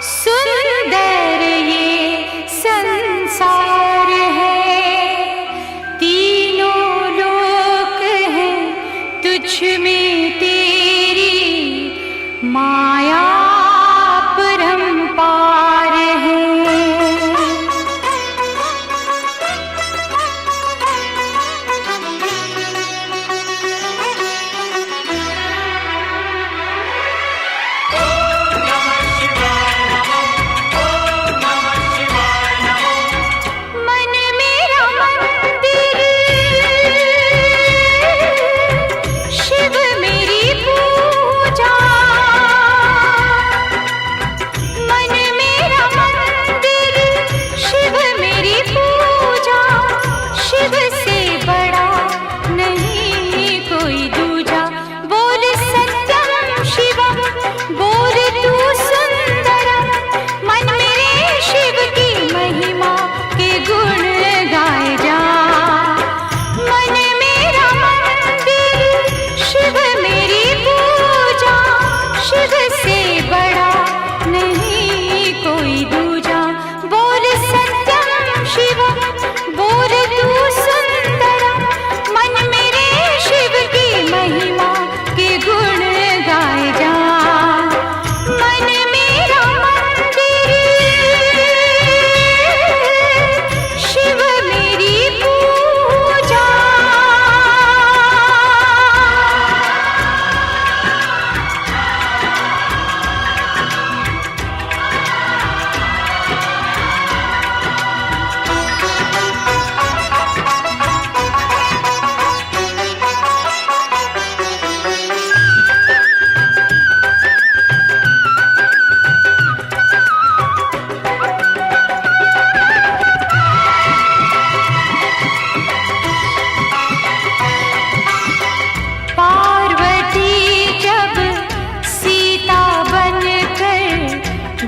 सुंदर ये संसार है, तीनों लोक हैं तुझ में तेरी माया परंपार है।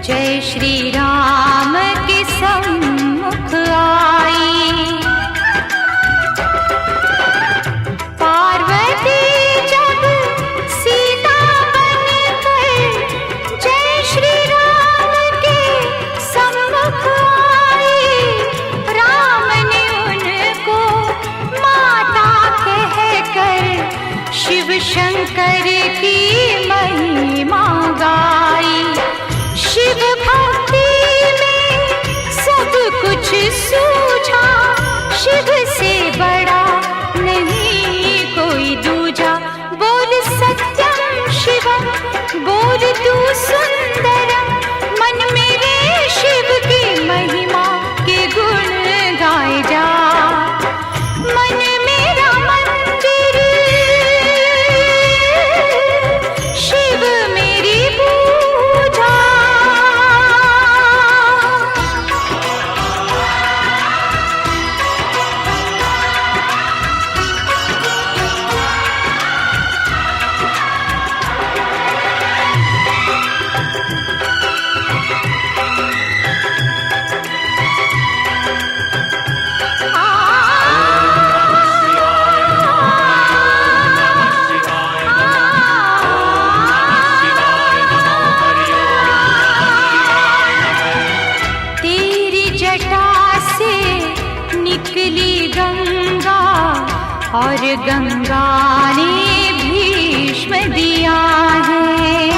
जय श्री राम के सम्मुख आई। पार्वती जब सीता बनकर जय श्री राम के सम्मुख आई, राम ने उनको माता कहकर शिव शंकर की महिमा गाई। शिव भक्ति में सब कुछ सूझा, शिव से बड़ा नहीं कोई दूजा। बोल सत्यम शिवम, बोल तू सुंदरम, मन मेरे शिव की महिमा के गुण गाए जा। मन मेरा मंदिर, शिव मेरी पूजा। निकली गंगा और गंगा ने भीष्म दिया है।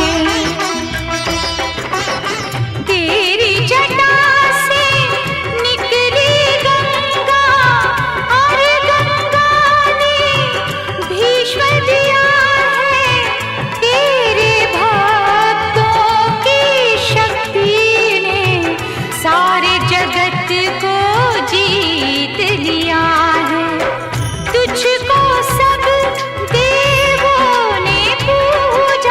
तेरी जटा से निकली गंगा और गंगा ने भीष्म दिया है। तेरे भक्तों की शक्ति ने सारे जगत को जीत लिया है। तुझको सब देवों ने पूजा।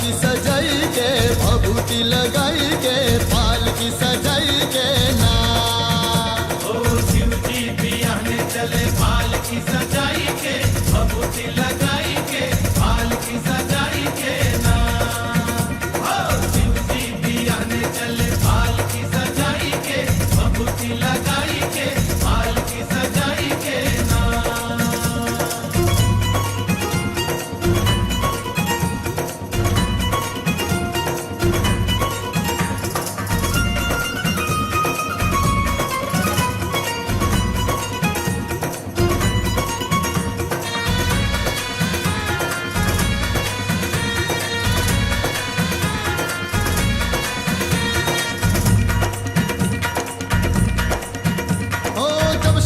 की सजाई के, भभूति लगाई के, पालकी सजाई के ना। ओ शिव जी बियाने चले पालकी सजाई के, भभूति लगाई के, पालकी सजाई के ना। ओ शिव जी बियाने चले पालकी सजाई के, भभूति लगाई के, पालकी सजाई के ना।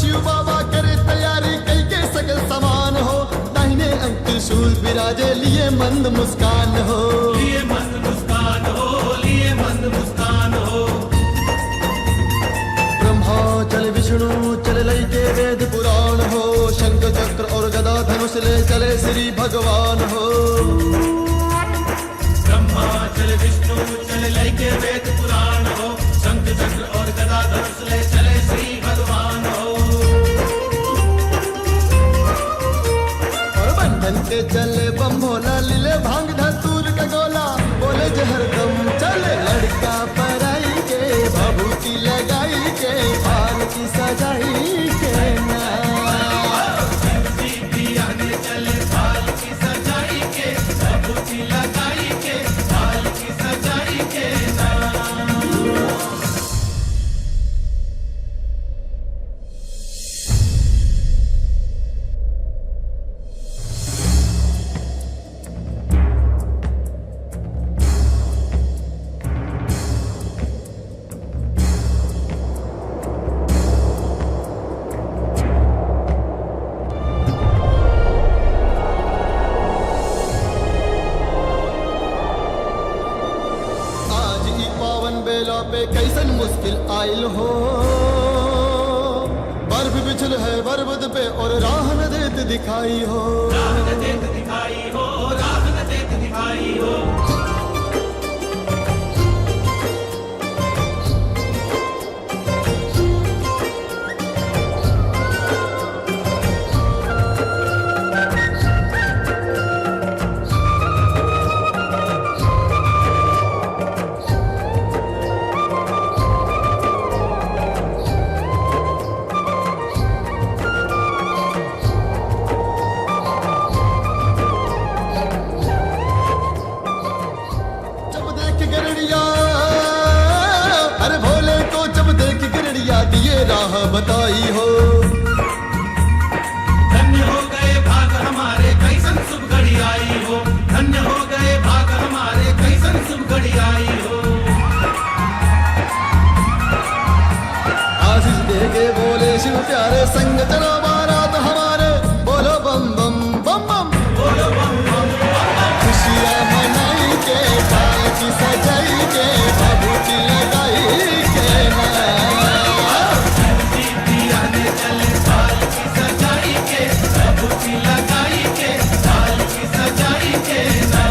शिव बाबा करे तैयारी कई के सकल समान हो, दाहिने अंक त्रिशूल विराजे लिए मंद मुस्कान हो, लिए मंद मुस्कान हो, लिए मंद मुस्कान हो। ब्रह्मा चले विष्णु चले लई के वेद पुराण हो, शंख चक्र और गदा धनुष ले चले श्री भगवान हो। ब्रह्मा चले विष्णु चले लई के वेद पुराण हो, शंख चक्र और गदा धनुष ले चले श्री भगवान हो। बंधन के चले बम भोला, लीले भांग धतूर का गोला, बोले जहर दम चले लड़का पराई के, भभूति लगाई के, पालकी सजाई के ना। शिव जी बियाने चले पालकी सजाई के, भभूति लगाई के, पालकी सजाई के ना। आज ई पावन बेला पे कैसन मुश्किल आयल हो, बर्फ बिछल है पर्वत पे और राह न देत दिखाई हो। राह न देत दिखाई हो, राह न देत दिखाई हो। जब देख गिरड़िया, अरे भोले को जब देख गिरड़िया दिए राह बताई हो। धन्य हो गए भाग हमारे कैसन शुभ घड़ी आई हो, धन्य हो गए भाग हमारे कैसन शुभ घड़ी आई हो। आशीष देगे बोले शिव प्यारे, संग चलो बारात हमारे, बोलो बम बम बम बम, बोलो बम बम बम बम। खुशियाँ मनाई के, पालकी सजाई के, भभूति लगाई के ना। शिव जी बियाने चले पालकी सजाई के, भभूति लगाई के, पालकी सजाई के ना।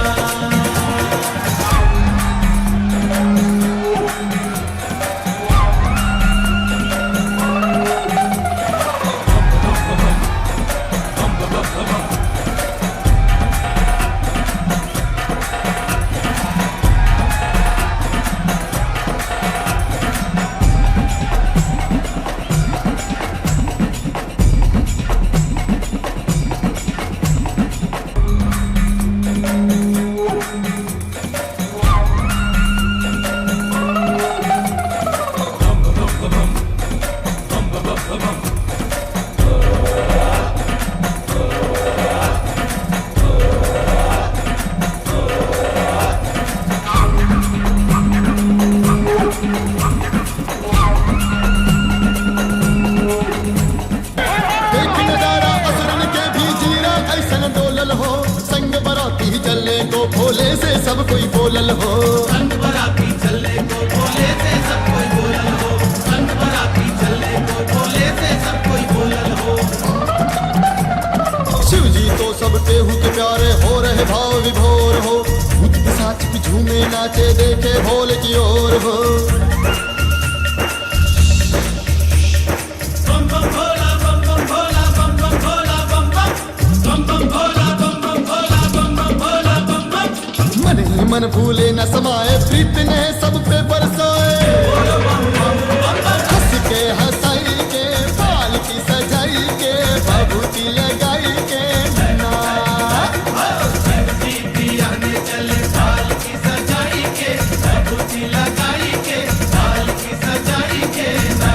सब कोई बोलल हो, संग बराती चले को बोले से सब कोई बोलल हो, संग बराती चले को बोले से सब कोई बोलल हो। शिव जी तो सब केहू के प्यारे हो रहे भाव विभोर हो, भूत पिशाच झूमे नाचे देखे भोले की ओर हो। बम बम भोला बम बम भोला बम बम भोला बम बम बम भोला बम बम भोला बम बम भोला बम बम। मन ही मन भूले न समाए, प्रीत ने सब पे बरसाए। हंस के हंसाई के बाल की सजाई के भभूति लगाई के ना। शिवजी बियाने चले बाल की सजाई के, भभूति लगाई के, बाल की सजाई के ना।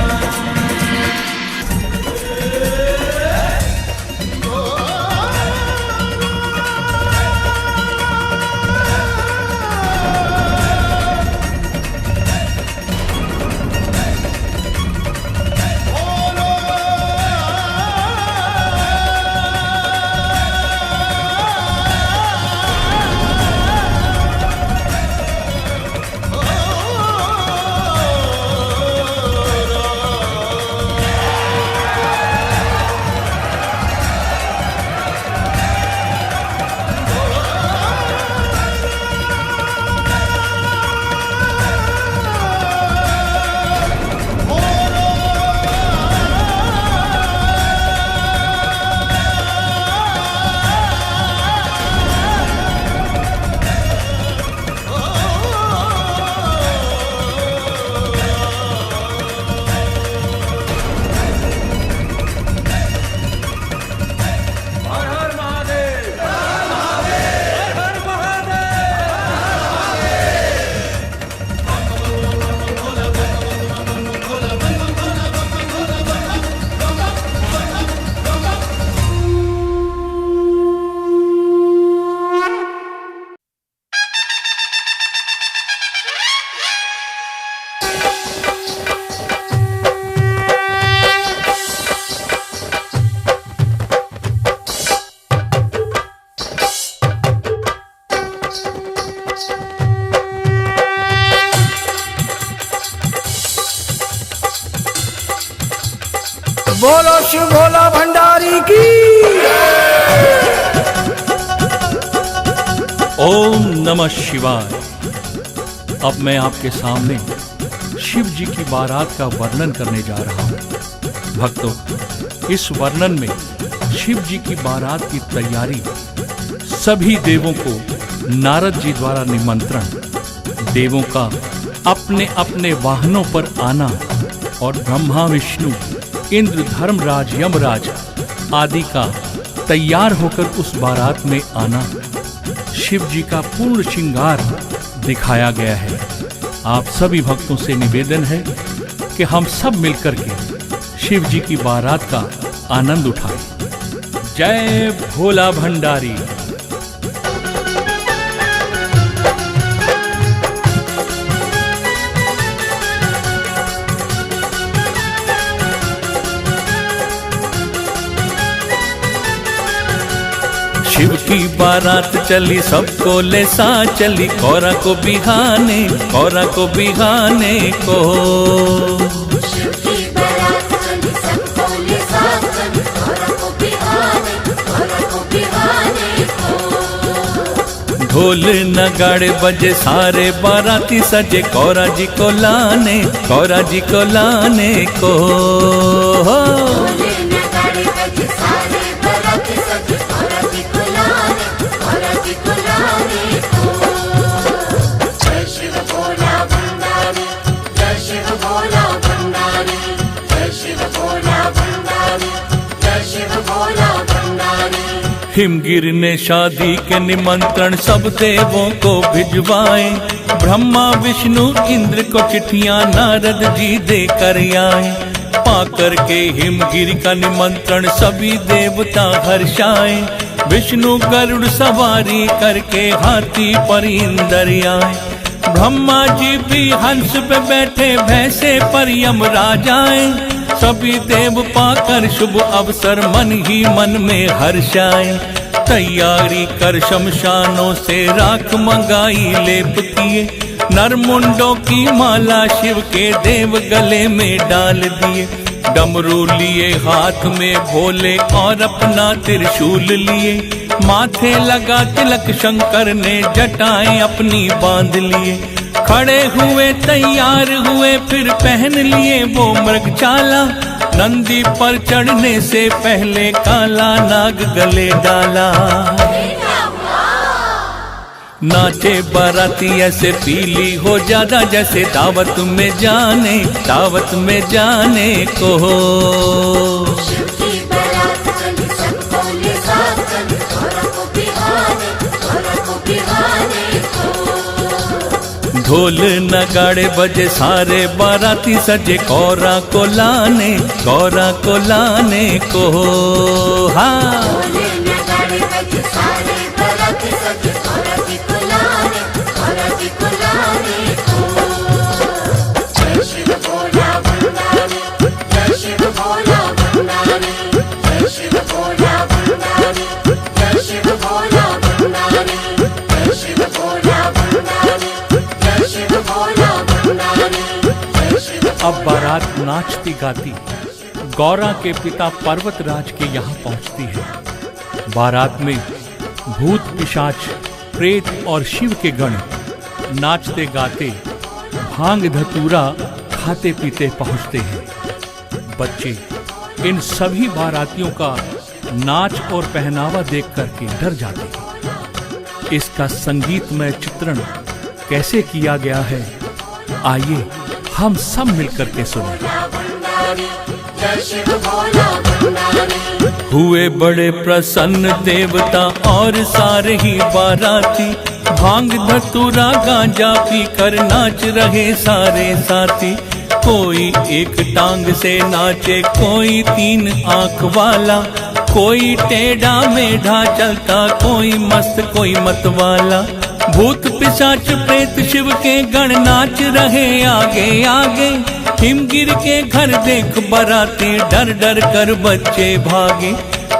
बोलो शिव भोला भंडारी की। ओम नमः शिवाय। अब मैं आपके सामने शिव जी की बारात का वर्णन करने जा रहा हूँ। भक्तों, इस वर्णन में शिव जी की बारात की तैयारी, सभी देवों को नारद जी द्वारा निमंत्रण, देवों का अपने अपने वाहनों पर आना और ब्रह्मा विष्णु इंद्र धर्मराज यमराज आदि का तैयार होकर उस बारात में आना, शिव जी का पूर्ण श्रृंगार दिखाया गया है। आप सभी भक्तों से निवेदन है कि हम सब मिलकर के शिव जी की बारात का आनंद उठाएं। जय भोला भंडारी। शिव की बारात चली सबको ले सा चली, कौरा को बिहाने, कौरा को बिहाने को। शिव की बारात चली सबको ले साथ चली, कौरा को बिहाने, कौरा को बिहाने को। ढोल नगाड़े बजे सारे बाराती सजे, कौरा जी को लाने, कौरा जी को लाने को। बोले नगाड़े बजे सारे बाराती सजे, कौरा जी को लाने, कौरा जी को लाने को। जय शिव भोला भंडारी, जय शिव भोला भंडारी, जय शिव भोला भंडारी, जय शिव भोला भंडारी। हिमगिर ने शादी के निमंत्रण सब देवों को भिजवाए, ब्रह्मा विष्णु इंद्र को चिट्ठियां नारद जी दे कर आए। पाकर के हिमगिर का निमंत्रण सभी देवता हर्षाए, विष्णु गरुड़ सवारी करके हाथी पर इंदर आए। ब्रह्मा जी भी हंस पे बैठे भैंसे पर यमराज आए, सभी देव पाकर शुभ अवसर मन ही मन में हर्षाए। तैयारी कर शमशानों से राख मंगाई लेप किए, नरमुंडों की माला शिव के देव गले में डाल दिए। डमरू लिए हाथ में भोले और अपना त्रिशूल लिए, माथे लगा तिलक शंकर ने जटाएं अपनी बांध लिए। खड़े हुए तैयार हुए फिर पहन लिए वो मृगछाला। नंदी पर चढ़ने से पहले काला नाग गले डाला। नाचे बाराती ऐसे पीली हो ज्यादा जैसे दावत में जाने को हो। शिव की बारात चली सबको ले साथ चली, गौरा को बिहाने को। ढोल नगाड़े बजे सारे बाराती सजे गौरा को लाने को हो। हाँ ढोले नगाड़े बजे सारे बाराती सजे गौरा जी को लाने को। जय शिव भोला भंडारी, जय शिव भोला भंडारी, जय शिव भोला भंडारी, जय शिव भोला भंडारी, जय शिव भोला भंडारी, जय शिव भोला भंडारी, जय शिव। अब बारात नाचती गाती गौरा के पिता पर्वतराज के यहाँ पहुँचती है। बारात में भूत पिशाच प्रेत और शिव के गण नाचते गाते भांग धतूरा खाते पीते पहुँचते हैं। बच्चे इन सभी बारातियों का नाच और पहनावा देख करके डर जाते हैं। इसका संगीतमय चित्रण कैसे किया गया है, आइए हम सब मिलकर के सुने। जय शिव भोला भंडारी। हुए बड़े प्रसन्न देवता और सारे ही बाराती। भांग धतूरा गांजा पी कर नाच रहे सारे साथी। कोई एक टांग से नाचे, कोई 3 आंख वाला, कोई टेढ़ा मेढ़ा चलता, कोई मस्त कोई मत वाला। भूत पिशाच प्रेत शिव के गण नाच रहे आगे आगे। हिमगिर के घर देख बराती डर डर कर बच्चे भागे।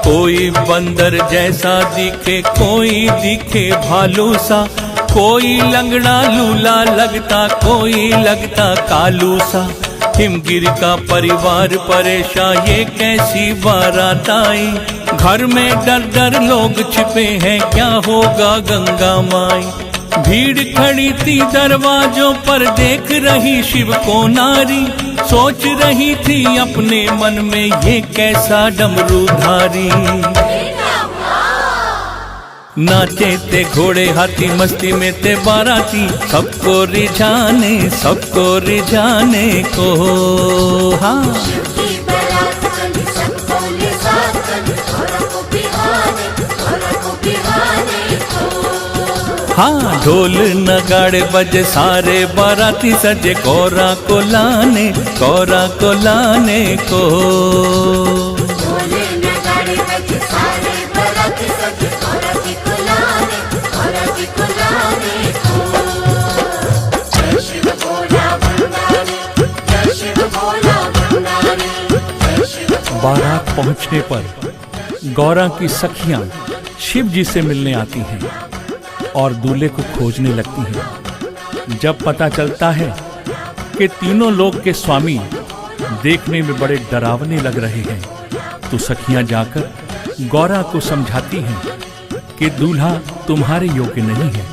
कोई बंदर जैसा दिखे, कोई दिखे भालू सा, कोई लंगड़ा लूला लगता, कोई लगता कालू सा। हिमगिर का परिवार परेशान, ये कैसी बारात आई। घर में डर डर लोग छिपे हैं, क्या होगा गंगा माई। भीड़ खड़ी थी दरवाजों पर देख रही शिव को नारी। सोच रही थी अपने मन में ये कैसा डमरूधारी। नाचे ते घोड़े हाथी मस्ती में ते बाराती। सबको रिझाने को। हाँ की बारात चली सबको ले साथ चली, गौरा को बिहाने को। हाँ ढोल नगाड़े बजे सारे बाराती सजे गौरा को लाने को। ढोले नगाड़े बजे सारे बाराती सजे गौरा जी को लाने को। जय शिव भोला भंडारी, जय शिव भोला भंडारी, जय शिव। बारात पहुंचने पर गौरा की सखियां शिव जी से मिलने आती हैं और दूल्हे को खोजने लगती हैं। जब पता चलता है कि तीनों लोक के स्वामी देखने में बड़े डरावने लग रहे हैं, तो सखियां जाकर गौरा को समझाती हैं कि दूल्हा तुम्हारे योग्य नहीं है,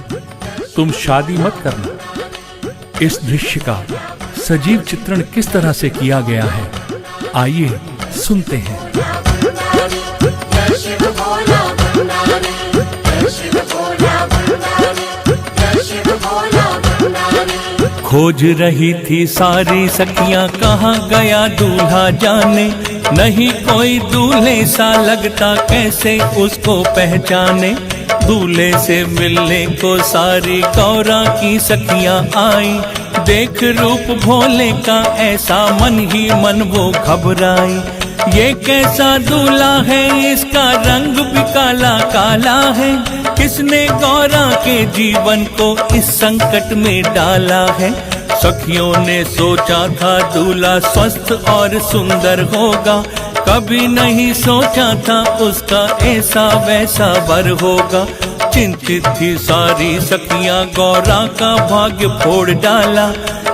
तुम शादी मत करना। इस दृश्य का सजीव चित्रण किस तरह से किया गया है, आइए सुनते हैं। जय शिव भोला भंडारी, जय शिव भोला भंडारी, जय शिव भोला भंडारी। खोज रही थी सारी सखियां कहाँ गया दूल्हा जाने। नहीं कोई दूल्हे सा लगता, कैसे उसको पहचाने। दूल्हे से मिलने को सारी गौरा की सखियां आई। देख रूप भोले का ऐसा मन ही मन वो घबराई। ये कैसा दूल्हा है, इसका रंग भी काला काला है। किसने गौरा के जीवन को इस संकट में डाला है। सखियों ने सोचा था दूल्हा स्वस्थ और सुंदर होगा, कभी नहीं सोचा था उसका ऐसा वैसा वर होगा। चिंतित थी सारी सखियां, गौरा का भाग्य फोड़ डाला।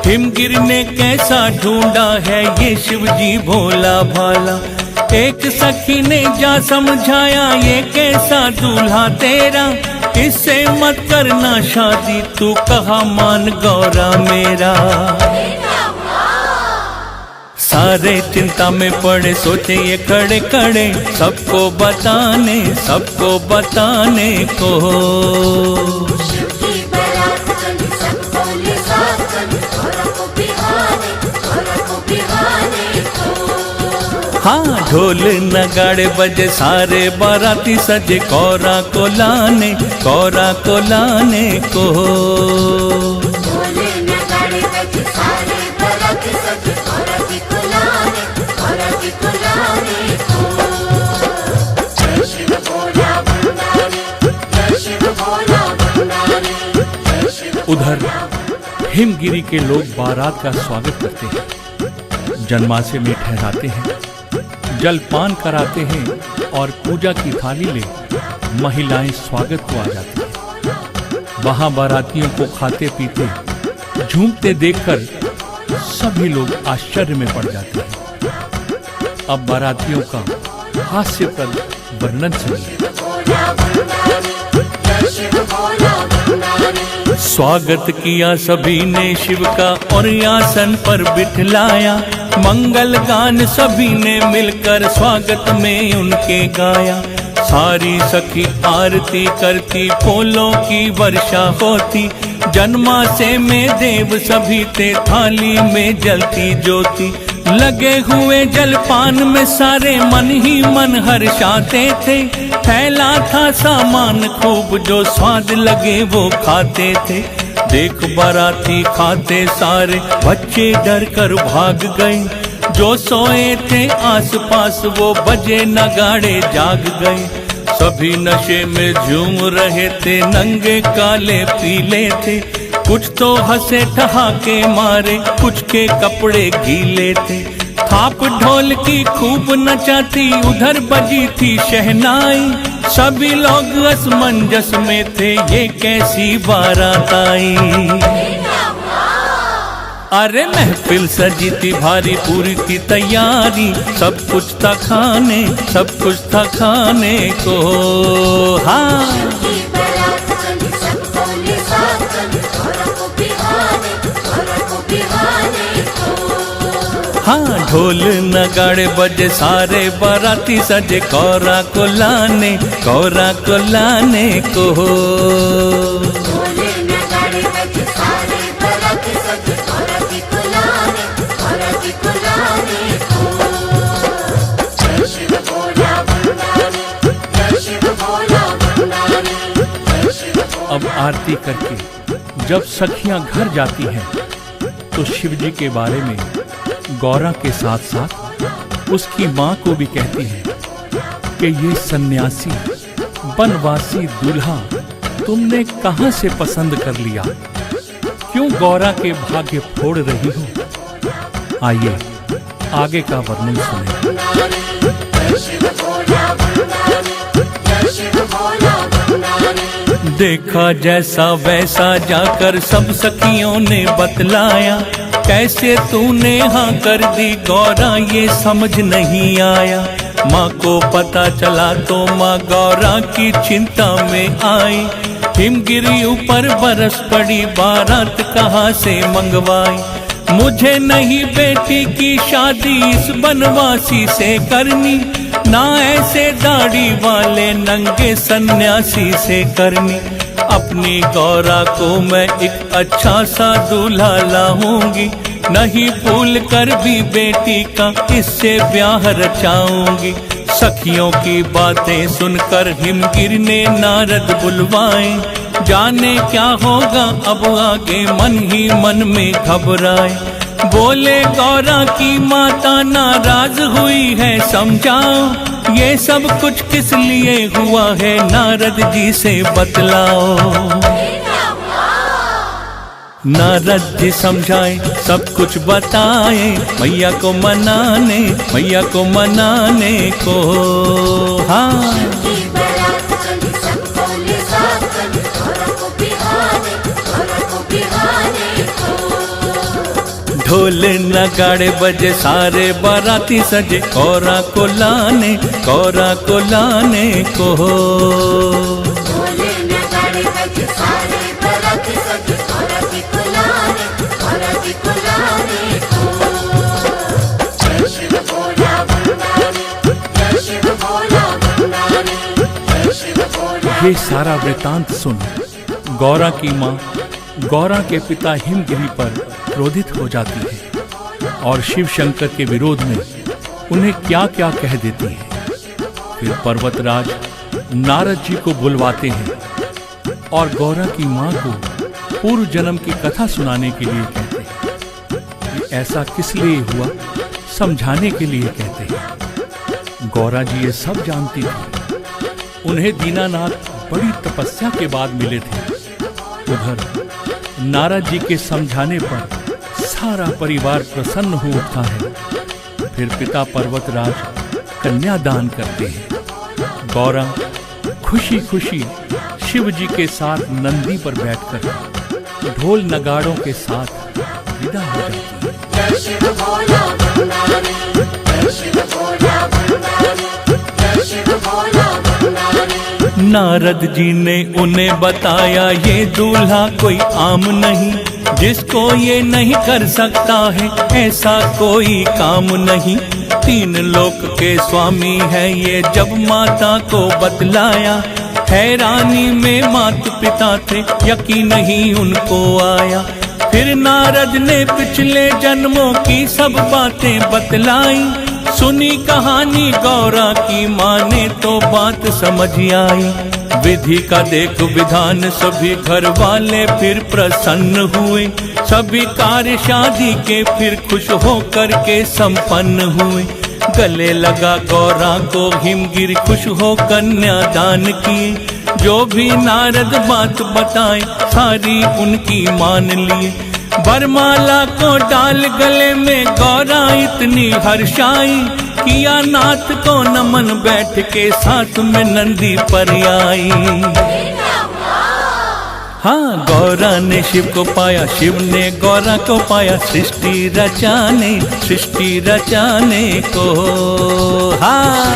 हिमगिर ने कैसा ढूंढा है ये शिव जी भोला भाला। एक सखी ने जा समझाया ये कैसा दूल्हा तेरा, इससे मत करना शादी, तू कहा मान गौरा मेरा। सारे चिंता में पड़े सोचे ये खड़े खड़े, सबको बताने को। शिव की बारात चली, सब बोले साथ चली, गौरा को बिहाने को। हाँ, ढोल नगाड़े बजे, सारे बाराती सजे, गौरा को लाने को। बोले नगाड़े बजे, सारे बाराती सजे, गौरा जी को लाने को। जय शिव भोला भंडारी, जय शिव भोला भंडारी, जय शिव। उधर हिमगिरी के लोग बारात का स्वागत करते हैं, जन्माशय में ठहराते हैं, जलपान कराते हैं और पूजा की थाली ले महिलाएं स्वागत को आ जाती हैं। वहां बारातियों को खाते पीते झूमते देखकर सभी लोग आश्चर्य में पड़ जाते हैं। अब बारातियों का हास्यप्रद वर्णन सुनिए। स्वागत किया सभी ने शिव का और आसन पर बिठलाया, मंगल गान सभी ने मिलकर स्वागत में उनके गाया। सारी सखी आरती करती, फूलों की वर्षा होती, जन्माशय में देव सभी थे, थाली में जलती ज्योति। लगे हुए जलपान में सारे मन ही मन हर्षाते थे, फैला था सामान खूब, जो स्वाद लगे वो खाते थे। देख बाराती खाते सारे, बच्चे डर कर भाग गए, जो सोए थे आसपास वो बजे नगाड़े जाग गए। सभी नशे में झूम रहे थे, नंगे काले पीले थे, कुछ तो हंसे ठहाके मारे, कुछ के कपड़े गीले थे। थाप ढोल की खूब नचाती, उधर बजी थी शहनाई, सभी लोग असमंजस में थे, ये कैसी बारात आई। अरे महफिल सजी थी भारी, पूरी थी तैयारी, सब कुछ था खाने को। हाँ, हाँ, ढोल नगाड़े बजे, सारे बाराती सजे, गौरा को लाने को। अब आरती करके जब सखियां घर जाती हैं तो शिव जी के बारे में गौरा के साथ साथ उसकी माँ को भी कहती हैं कि ये सन्यासी बनवासी दूल्हा तुमने कहां से पसंद कर लिया, क्यों गौरा के भाग्य फोड़ रही हो। आइए आगे का वर्णन सुनें। देखा जैसा वैसा जाकर सब सखियों ने बतलाया, कैसे तूने हाँ कर दी गौरा ये समझ नहीं आया। माँ को पता चला तो माँ गौरा की चिंता में आई, हिमगिरी ऊपर बरस पड़ी, बारात कहाँ से मंगवाई। मुझे नहीं बेटी की शादी इस बनवासी से करनी, ना ऐसे दाढ़ी वाले नंगे सन्यासी से करनी। अपनी गौरा को मैं एक अच्छा सा दूल्हा लाऊंगी, नहीं भूल कर भी बेटी का इससे ब्याह रचाऊंगी। सखियों की बातें सुनकर हिमगिर ने नारद बुलवाए, जाने क्या होगा अब आगे मन ही मन में घबराए। बोले गौरा की माता नाराज हुई है समझाओ, ये सब कुछ किस लिए हुआ है नारद जी से बतलाओ। नारद जी समझाए सब कुछ बताए, मैया को मनाने को। हाँ, ढोल नगाड़े बजे सारे बाराती सजे गौरा को लाने को ढोले नगाड़े बजे सारे बाराती सजे गौरा जी को लाने को। जय शिव भोला भंडारी, जय शिव भोला भंडारी, जय शिव भोला। ये सारा वृतांत सुन गौरा की माँ गौरा के पिता हिमगिरी पर क्रोधित हो जाती है और शिव शंकर के विरोध में उन्हें क्या क्या कह देती है। फिर पर्वतराज नारद जी को बुलवाते हैं और गौरा की माँ को पूर्व जन्म की कथा सुनाने के लिए कहते हैं। ये ऐसा किस लिए हुआ समझाने के लिए कहते हैं। गौरा जी ये सब जानती थी। उन्हें दीनानाथ बड़ी तपस्या के बाद मिले थे। उधर नारद जी के समझाने पर सारा परिवार प्रसन्न हो उठता है। फिर पिता पर्वतराज कन्यादान करते हैं। गौरा खुशी खुशी शिव जी के साथ नंदी पर बैठकर ढोल नगाड़ों के साथ विदा हो जाती है। जय शिव भोला भंडारी, जय शिव भोला भंडारी, जय शिव भोला भंडारी। नारद जी ने उन्हें बताया ये दूल्हा कोई आम नहीं, जिसको ये नहीं कर सकता है ऐसा कोई काम नहीं। 3 लोक के स्वामी है ये जब माता को बतलाया, हैरानी में माता पिता थे यकीन नहीं उनको आया। फिर नारद ने पिछले जन्मों की सब बातें बतलाई, सुनी कहानी गौरा की माँ ने तो बात समझ आई। विधि का देख विधान सभी घर वाले फिर प्रसन्न हुए, सभी कार्य शादी के फिर खुश होकर के संपन्न हुए। गले लगा गौरा को हिमगिरी खुश हो कन्यादान किए, जो भी नारद बात बताए सारी उनकी मान लिए। बरमाला को डाल गले में गौरा इतनी हर्षाई, किया नाथ को नमन बैठ के साथ में नंदी पर आई। हाँ गौरा ने शिव को पाया, शिव ने गौरा को पाया, सृष्टि रचाने को। हाँ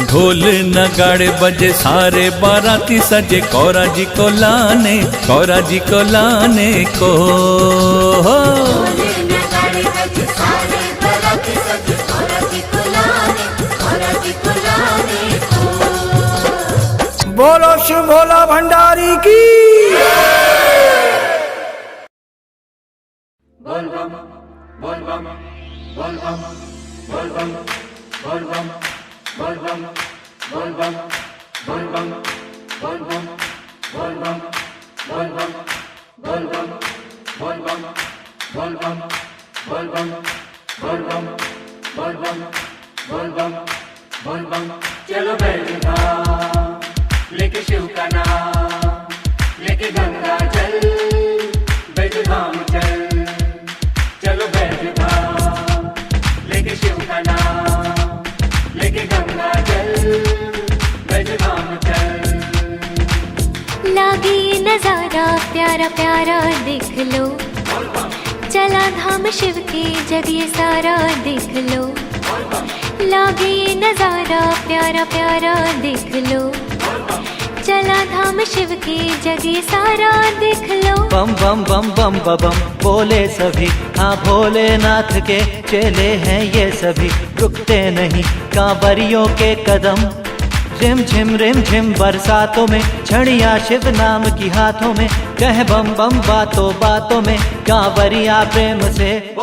ढोल नगाड़े बजे सारे बाराती सजे गौरा जी को लाने को। ढोले नगाड़े बजे सारे बाराती सजे गौरा जी को लाने को। बोलो शिव भोला भंडारी की। बोल बम बोल बम बोल बम बोल बम बोल बम बोल बम बोल बम बोल बम बोल बम बोल बम बोल बम बोल बम बोल बम बोल बम बोल बम बोल बम बोल बम बोल बम बोल बम। चलो बैठा लेके शिव का नाम, लेके गंगा जल बैठधाम चल। चलो बैठा लेके शिव का नाम, लेके गंगा जल बैठधाम चल। लागे ये नजारा प्यारा प्यारा देख लो, चला धाम शिव के जग ये सारा देख लो। लागे ये नजारा प्यारा प्यारा देख लो, चला धाम शिव के जग ये सारा देख लो। बम बम बम बम बम बोले सभी, हाँ भोलेनाथ के चेले हैं ये सभी। रुकते नहीं कांवरियों के कदम, झिम झिम रिम झिम बरसातों में, छड़िया शिव नाम की हाथों में। कह बम बम बातों बातों में, कांवरिया प्रेम से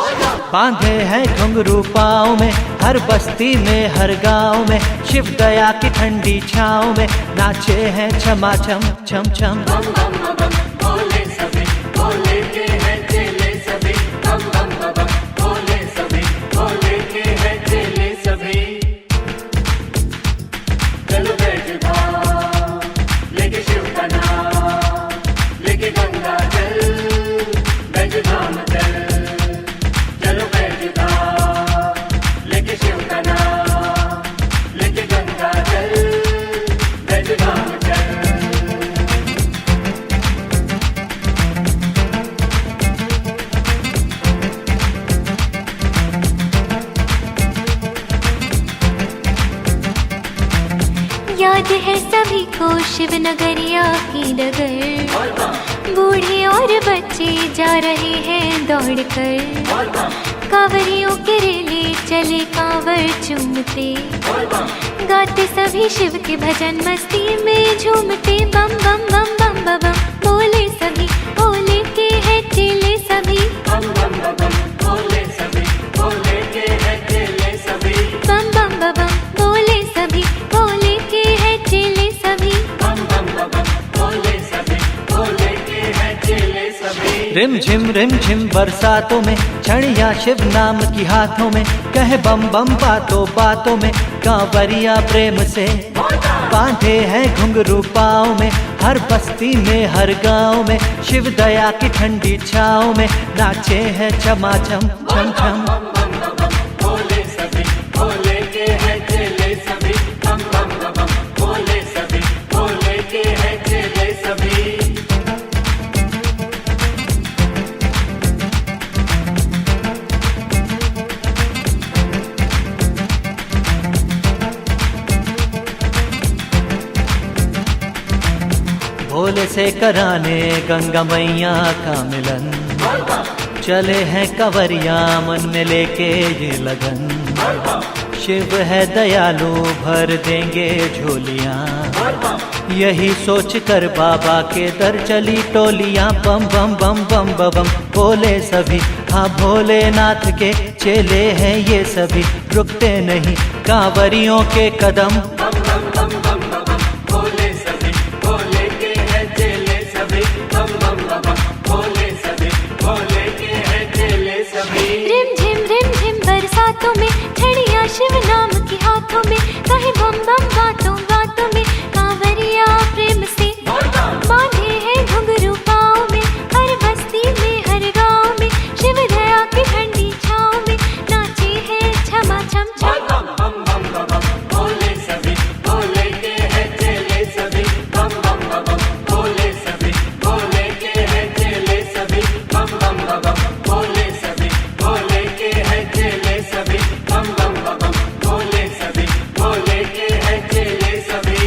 बांधे हैं घुंघरू पाँव में। हर बस्ती में हर गांव में शिव दया की ठंडी छाँव में नाचे हैं छमा छम छम छम। बम बम बम बोले सभी, बोले के हैं चेले सभी। बम बम बम बोले सभी, बोले के हैं चेले सभी। चलो बैठा लेके शिव का नाम, लेके गंगा जल बैठधाम चल। चलो बैठा लेके शिव का नाम, लेके गंगा जल बैठधाम है सभी को शिव नगरिया की डगर। बूढ़े और बच्चे जा रहे हैं दौड़ कर, कांवरियों के रेले चले कांवर चूमते, गाते सभी शिव के भजन मस्ती में झूमते। बम बम बम बम बम बम बोले सभी, बोले के है चेले सभी। बम बम बम बोले सभी, बोले के है चेले सभी। बम बम बम बोले सभी, बोले के है चेले सभी। बम बम बम बोले सभी, बोले के है चेले सभी। रिम झिम बरसातों में छड़िया शिव नाम की हाथों में, कहे बम बम बातों बातों में, कांवरिया प्रेम से बांधे हैं घुंघरू पाँव में। हर बस्ती में हर गांव में शिव दया की ठंडी छाँव में नाचे हैं छमाछम छम छम। बोले सभी, बोले के है चेले सभी। बम बम बम बोले सभी, बोले के है चेले सभी। भोले से कराने गंगा मैया का मिलन, चले हैं कंवरिया मन में लेके ये लगन। शिव है दयालु भर देंगे झोलियाँ, यही सोच कर बाबा के दर चली टोलियाँ। बम बम बम बम बम बोले सभी, हाँ भोलेनाथ के चेले हैं ये सभी, रुकते नहीं कांवरियों के कदम। बोले सभी, बोले के है चेले सभी। बम बम बम बोले सभी, बोले के है चेले सभी। रिम झिम बरसातों में छड़िया शिव नाम की हाथों में, कहे बम बम बातों बातों में, कांवरिया प्रेम से बांधे हैं घुंघरू पाँव में। हर बस्ती में हर गांव में शिव दया की ठंडी छाँव में नाचे हैं छमा छम छम। बम बम बम बोले सभी, बोले के है चेले सभी। बम बम बम बोले सभी, बोले के है चेले सभी। बम बम बम बोले सभी, बोले के है चेले सभी। बम बम बम बोले सभी, बोले के है चेले सभी।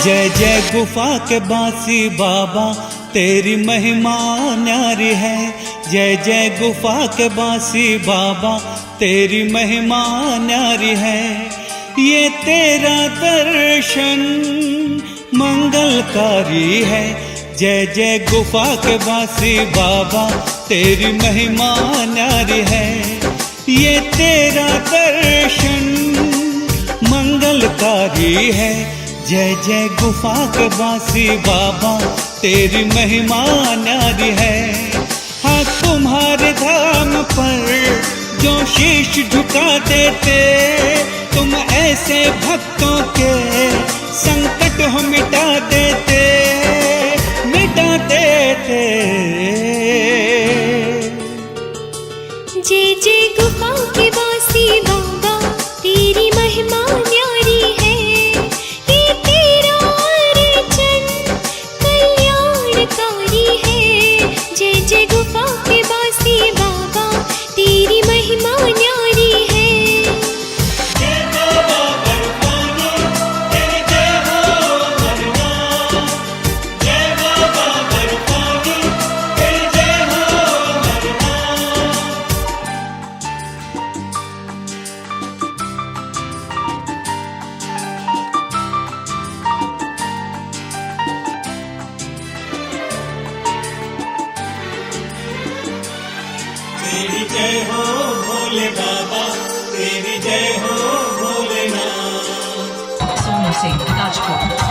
जय जय गुफा के बांसी बाबा तेरी महिमा न्यारी है। जय जय गुफा के बांसी बाबा तेरी महिमा न्यारी है। ये तेरा दर्शन मंगलकारी है। जय जय गुफा के बांसी बाबा तेरी महिमा न्यारी है। ये तेरा दर्शन मंगलकारी है। जय जय गुफा के बांसी बाबा तेरी महिमा न्यारी है। हाँ तुम्हारे धाम पर जो शीश झुका देते, तुम ऐसे भक्तों के संकट हो मिटा देते, मिटा देते। जय जय गुफा के बांसी बाबा तेरी महिमा न्यारी है। ये तेरा अर्चन कल्याणकारी है। जय जय गुफा के बांसी बाबा तेरी महिमा न्यारी है। सिंह राजपूत।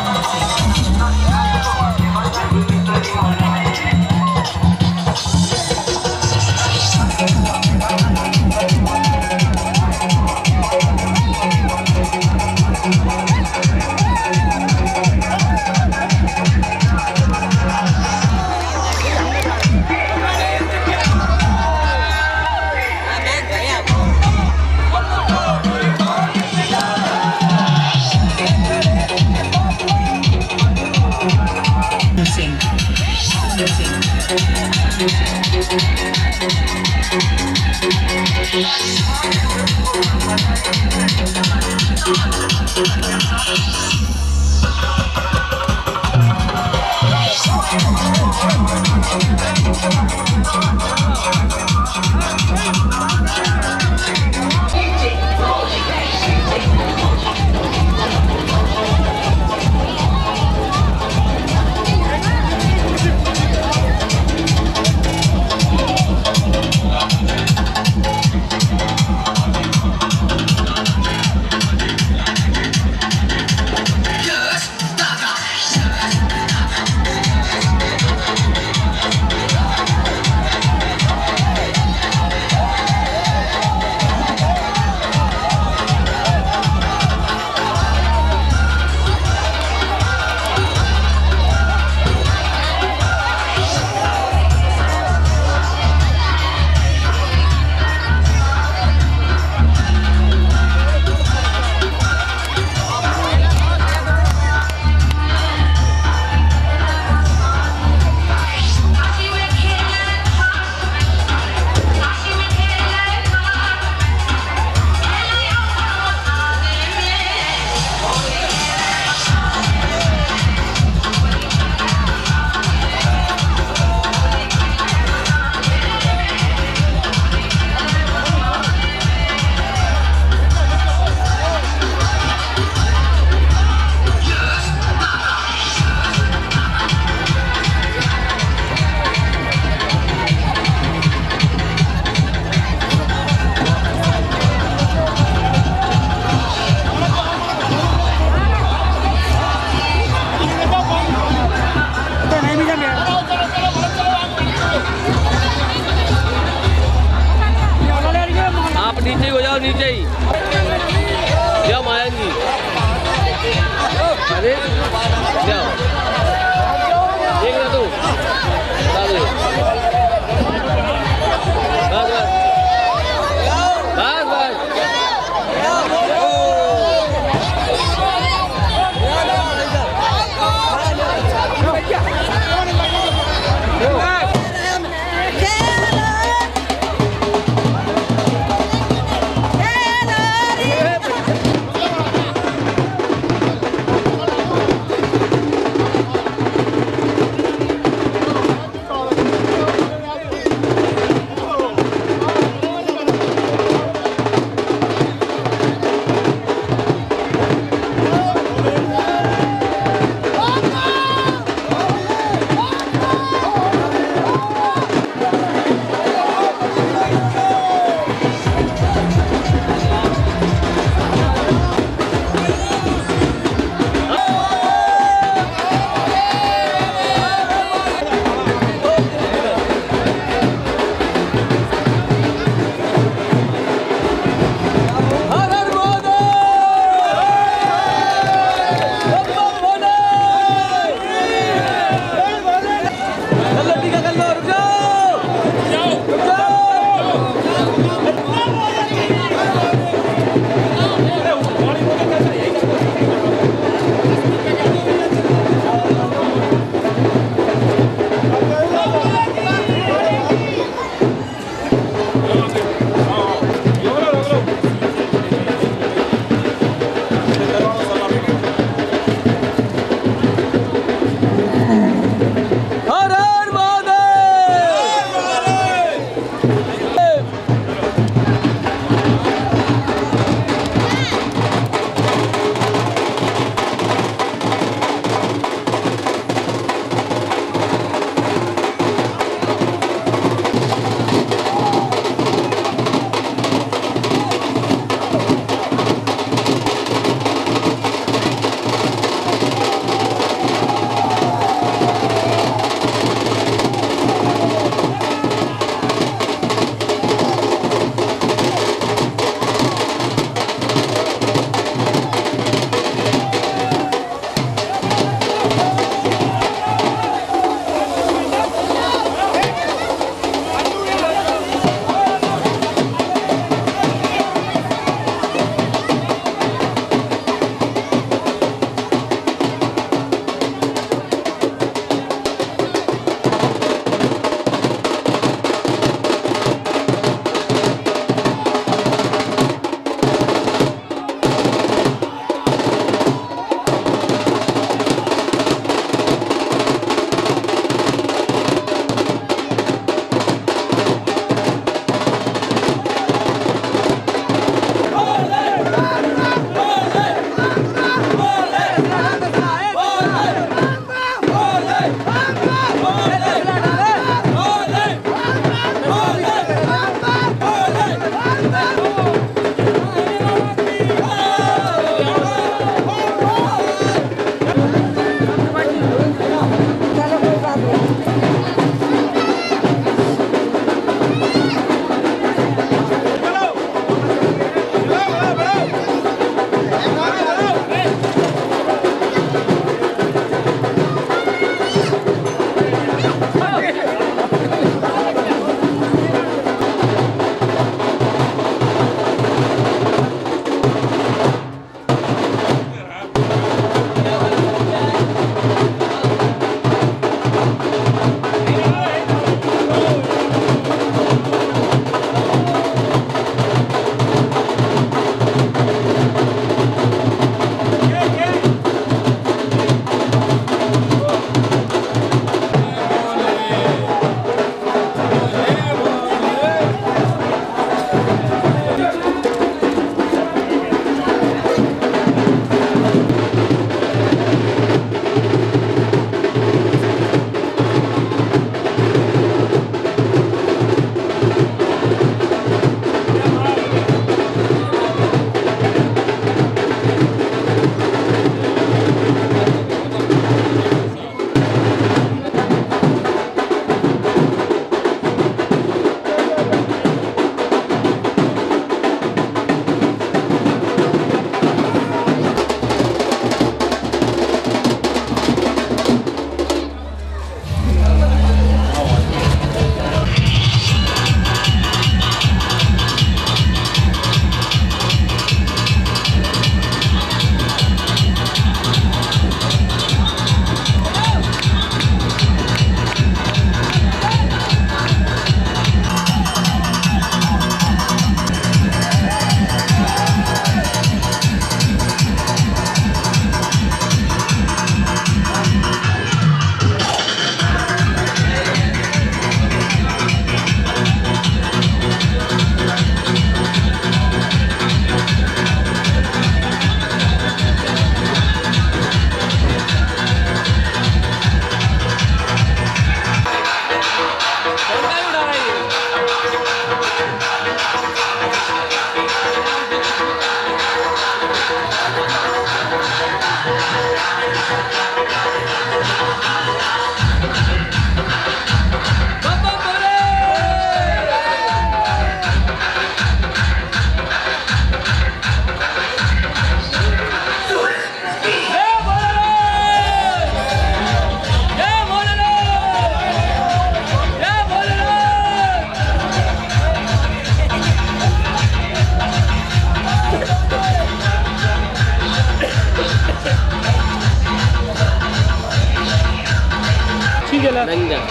रंजन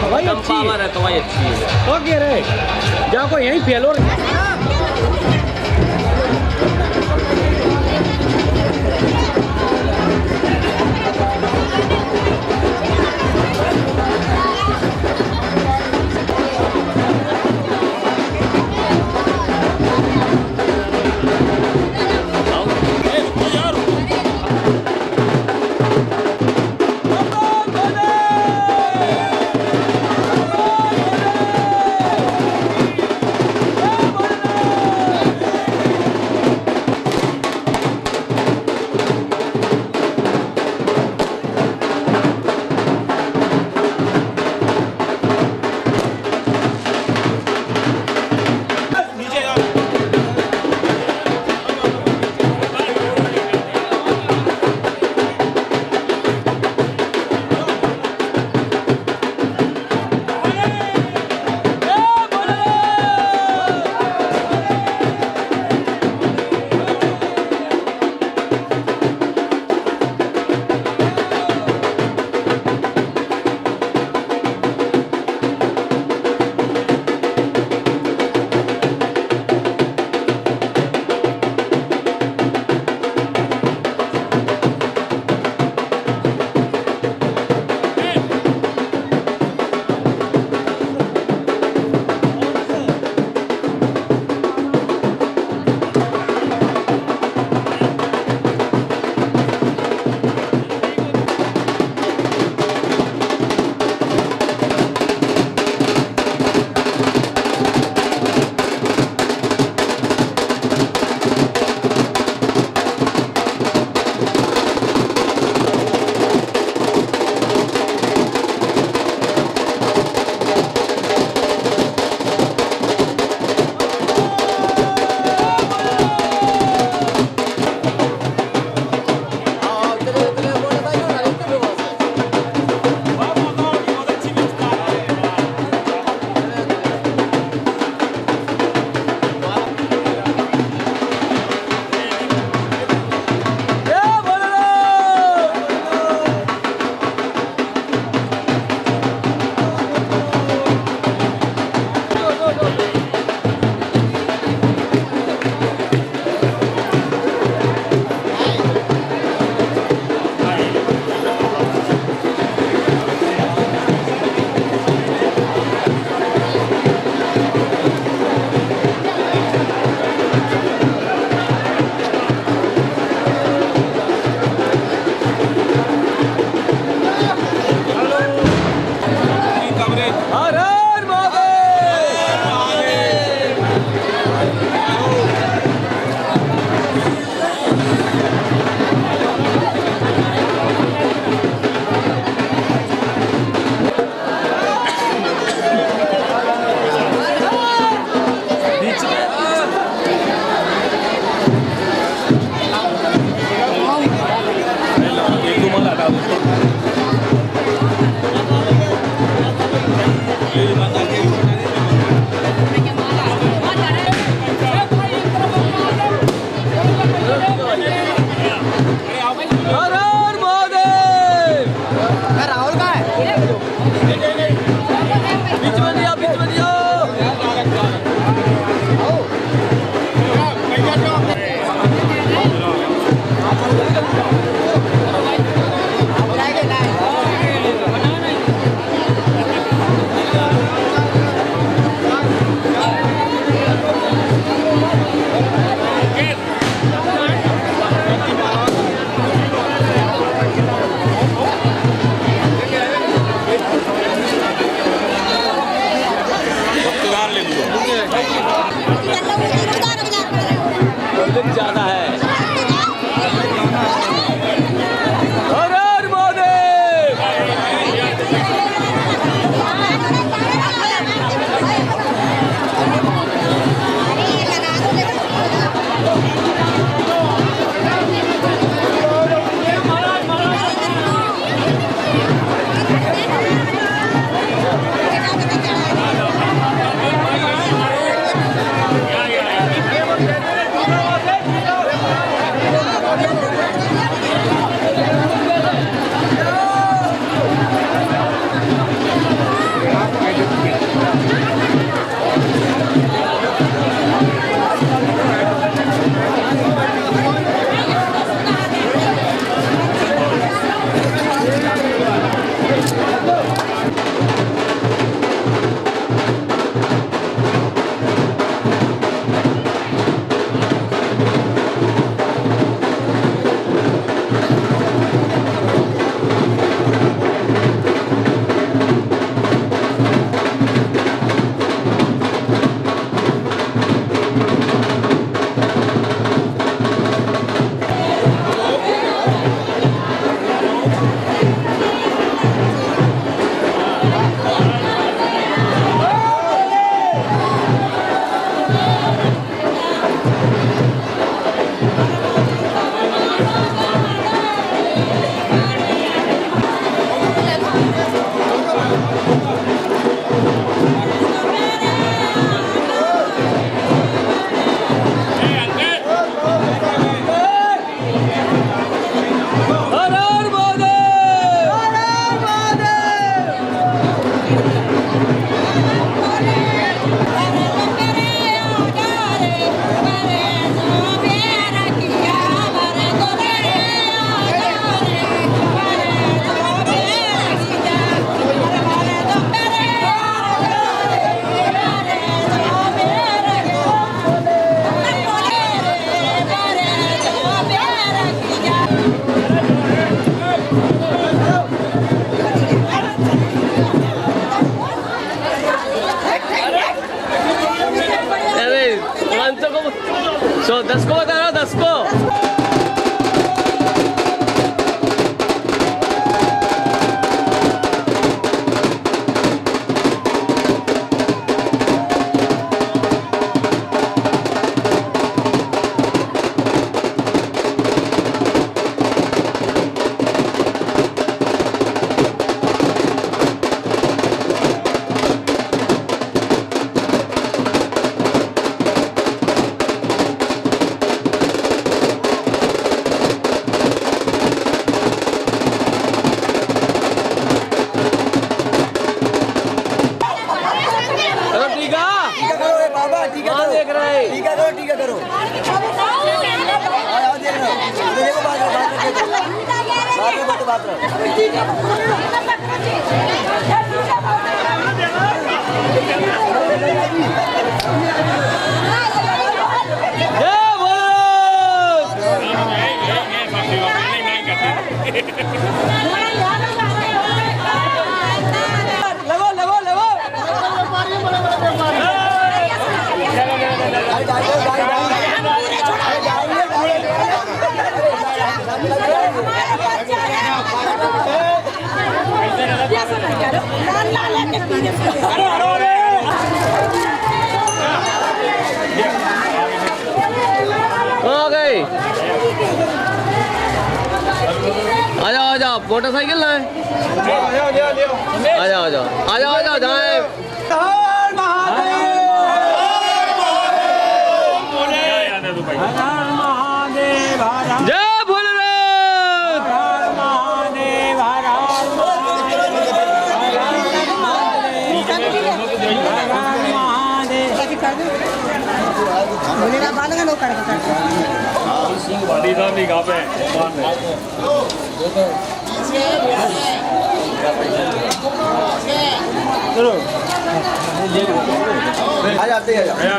हवाई कम अच्छी है। पावर है तो वही अच्छी है। ओके रे जाको यहीं फेलो 10 को बता रहा 10 को। आजाओ मोटरसाइकिल ना आजाओ जाए जय भोलेनाथ।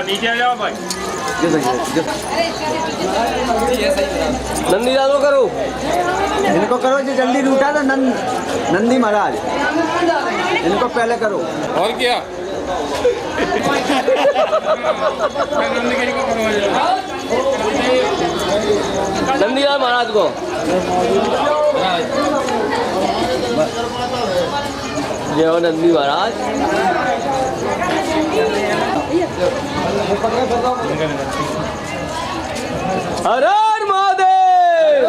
नीचे आ जाओ भाई। नंदी चालू करो, इनको करो जो जल्दी लूटा था नंदी महाराज, इनको पहले करो। और क्या नंदीलाल महाराज को जय हो नंदी महाराज। हर हर महादेव।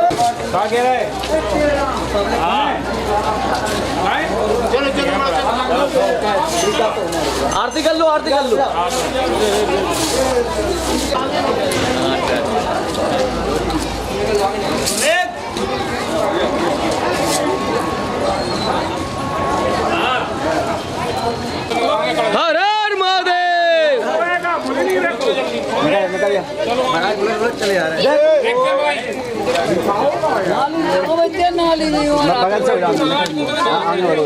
चलो चलो आरती कर लो, आरती कर लो। हर हर महादेव। चले जा रहे हैं बगल से आगे बढ़ो।